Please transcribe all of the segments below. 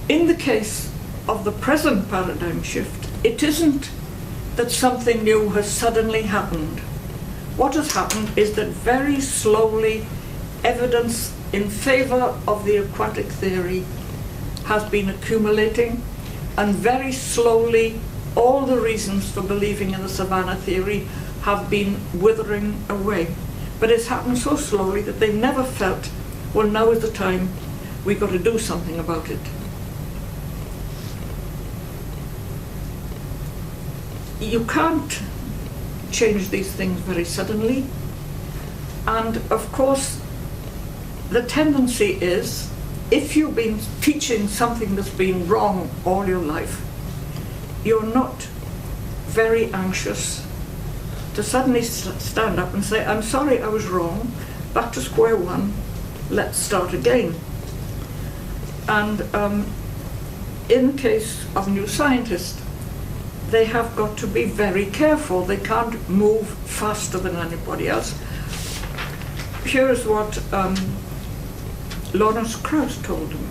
In the case of the present paradigm shift, it isn't that something new has suddenly happened. What has happened is that very slowly evidence in favour of the aquatic theory has been accumulating, and very slowly all the reasons for believing in the savannah theory have been withering away. But it's happened so slowly that they've never felt, well, now is the time, we've got to do something about it. You can't change these things very suddenly, and of course the tendency is, if you've been teaching something that's been wrong all your life, you're not very anxious to suddenly stand up and say, I'm sorry, I was wrong, back to square one, let's start again. And in the case of new scientists, they have got to be very careful. They can't move faster than anybody else. Here's what Lawrence Krauss told him.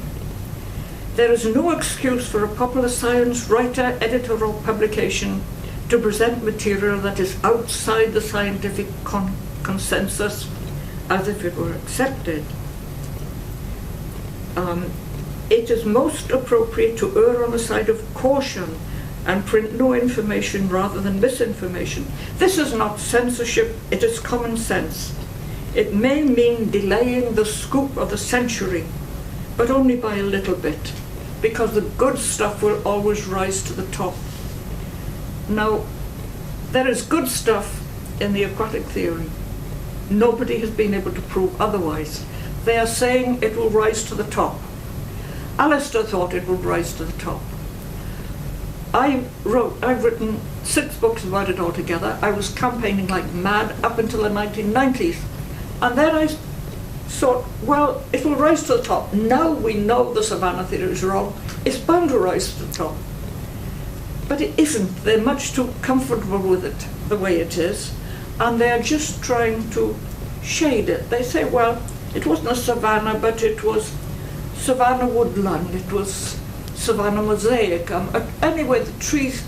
There is no excuse for a popular science writer, editor or publication to present material that is outside the scientific consensus as if it were accepted. It is most appropriate to err on the side of caution and print no information rather than misinformation. This is not censorship, it is common sense. It may mean delaying the scoop of the century, but only by a little bit, because the good stuff will always rise to the top. Now, there is good stuff in the aquatic theory. Nobody has been able to prove otherwise. They are saying it will rise to the top. Alistair thought it would rise to the top. I've written 6 books about it altogether. I was campaigning like mad up until the 1990s. And then I thought, well, it will rise to the top. Now we know the savannah theory is wrong. It's bound to rise to the top. But it isn't. They're much too comfortable with it the way it is. And they're just trying to shade it. They say, well, it wasn't a savannah, but it was savannah woodland. It was savannah mosaic. Anyway, the trees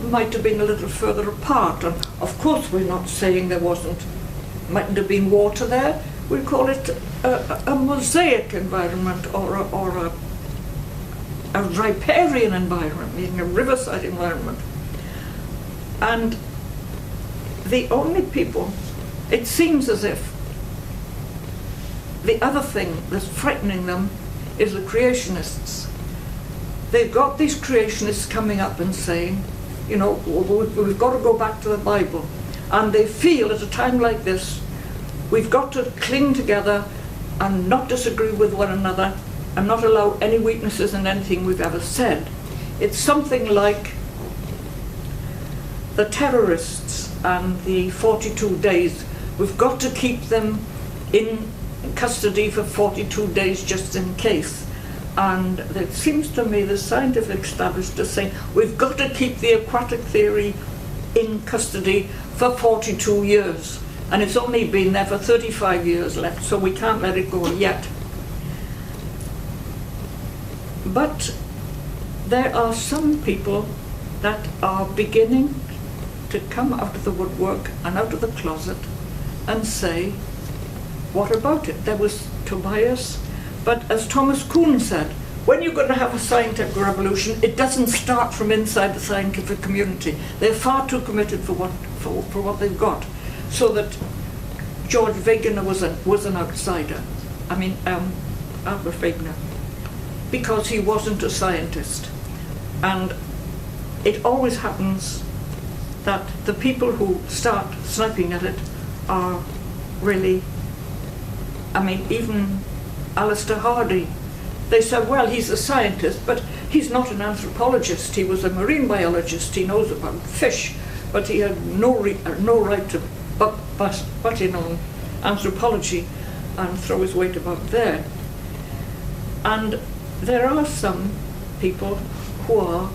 might have been a little further apart. And of course, we're not saying there mightn't have been water there. We call it a mosaic environment, or a riparian environment, meaning a riverside environment. And the only people, it seems as if the other thing that's frightening them is the creationists. They've got these creationists coming up and saying, you know, we've got to go back to the Bible. And they feel at a time like this, we've got to cling together and not disagree with one another and not allow any weaknesses in anything we've ever said. It's something like the terrorists and the 42 days. We've got to keep them in custody for 42 days just in case. And it seems to me the scientific establishment is saying we've got to keep the aquatic theory in custody for 42 years. And it's only been there for 35 years left, so we can't let it go yet. But there are some people that are beginning to come out of the woodwork and out of the closet and say, what about it? There was Tobias, but as Thomas Kuhn said, when you're going to have a scientific revolution, it doesn't start from inside the scientific community. They're far too committed for what they've got. So that George Wegener was an outsider. I mean, Albert Wegener, because he wasn't a scientist. And it always happens that the people who start sniping at it are really, I mean, even Alistair Hardy. They said, well, he's a scientist, but he's not an anthropologist. He was a marine biologist. He knows about fish, but he had no right to butt in on anthropology and throw his weight about there. And there are some people who are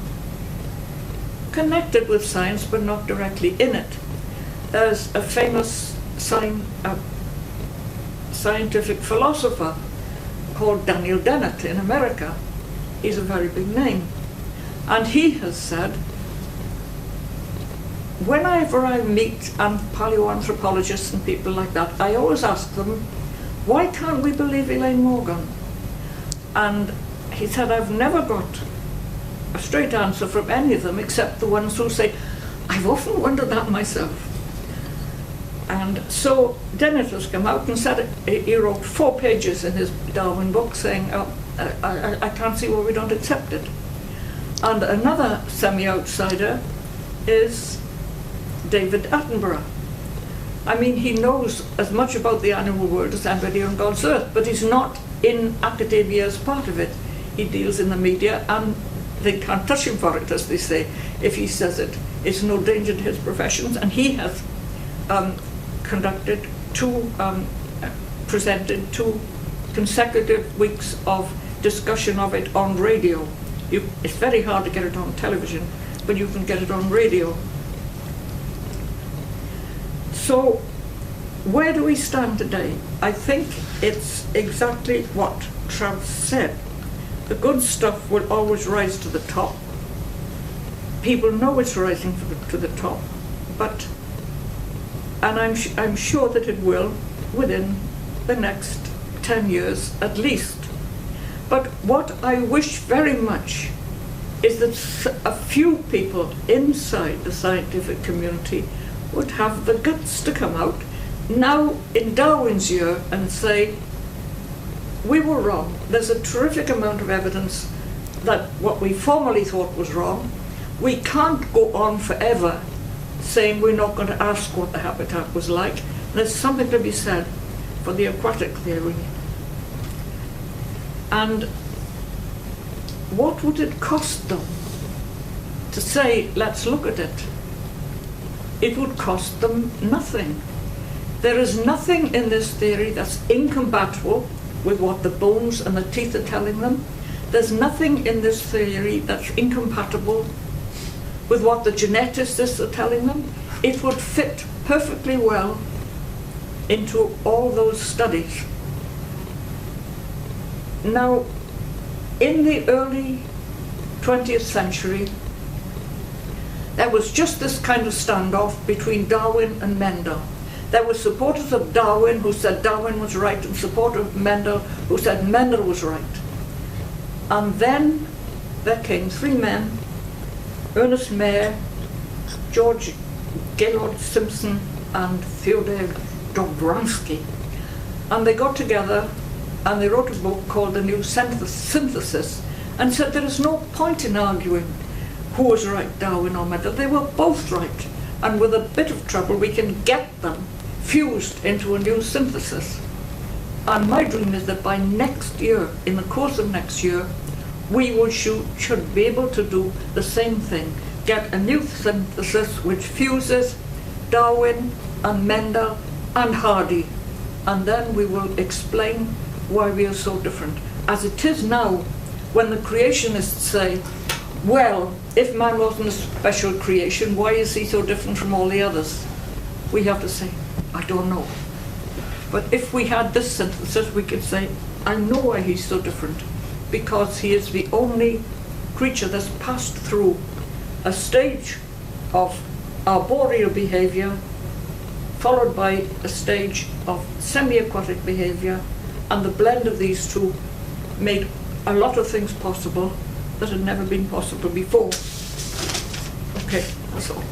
connected with science but not directly in it. There's a famous scientific philosopher called Daniel Dennett in America, he's a very big name. And he has said, whenever I meet paleoanthropologists and people like that, I always ask them, why can't we believe Elaine Morgan? And he said, I've never got a straight answer from any of them except the ones who say, I've often wondered that myself. And so Dennett has come out and said, he wrote 4 pages in his Darwin book saying, I can't see why we don't accept it. And another semi-outsider is David Attenborough. I mean, he knows as much about the animal world as anybody on God's earth, but he's not in academia as part of it. He deals in the media, and they can't touch him for it, as they say, if he says it. It's no danger to his professions, and he has presented 2 consecutive weeks of discussion of it on radio. It's very hard to get it on television, but you can get it on radio. So, where do we stand today? I think it's exactly what Trav said. The good stuff will always rise to the top. People know it's rising to the top, and I'm sure that it will within the next 10 years at least. But what I wish very much is that a few people inside the scientific community would have the guts to come out now in Darwin's year and say, we were wrong. There's a terrific amount of evidence that what we formerly thought was wrong. We can't go on forever saying we're not going to ask what the habitat was like. There's something to be said for the aquatic theory. And what would it cost them to say, let's look at it? It would cost them nothing. There is nothing in this theory that's incompatible with what the bones and the teeth are telling them. There's nothing in this theory that's incompatible with what the geneticists are telling them. It would fit perfectly well into all those studies. Now, in the early 20th century, there was just this kind of standoff between Darwin and Mendel. There were supporters of Darwin who said Darwin was right, and supporters of Mendel who said Mendel was right. And then there came 3 men, Ernest Mayr, George Gaylord Simpson, and Theodore Dobronsky. And they got together and they wrote a book called The New Synthesis, and said there is no point in arguing who was right, Darwin or Mendel. They were both right, and with a bit of trouble we can get them fused into a new synthesis. And my dream is that by next year, in the course of next year, we should be able to do the same thing, get a new synthesis which fuses Darwin and Mendel and Hardy, and then we will explain why we are so different. As it is now, when the creationists say, well, if man wasn't a special creation, why is he so different from all the others? We have to say, I don't know. But if we had this synthesis, we could say, I know why he's so different, because he is the only creature that's passed through a stage of arboreal behavior, followed by a stage of semi-aquatic behavior, and the blend of these two made a lot of things possible that had never been possible before. Okay, that's all.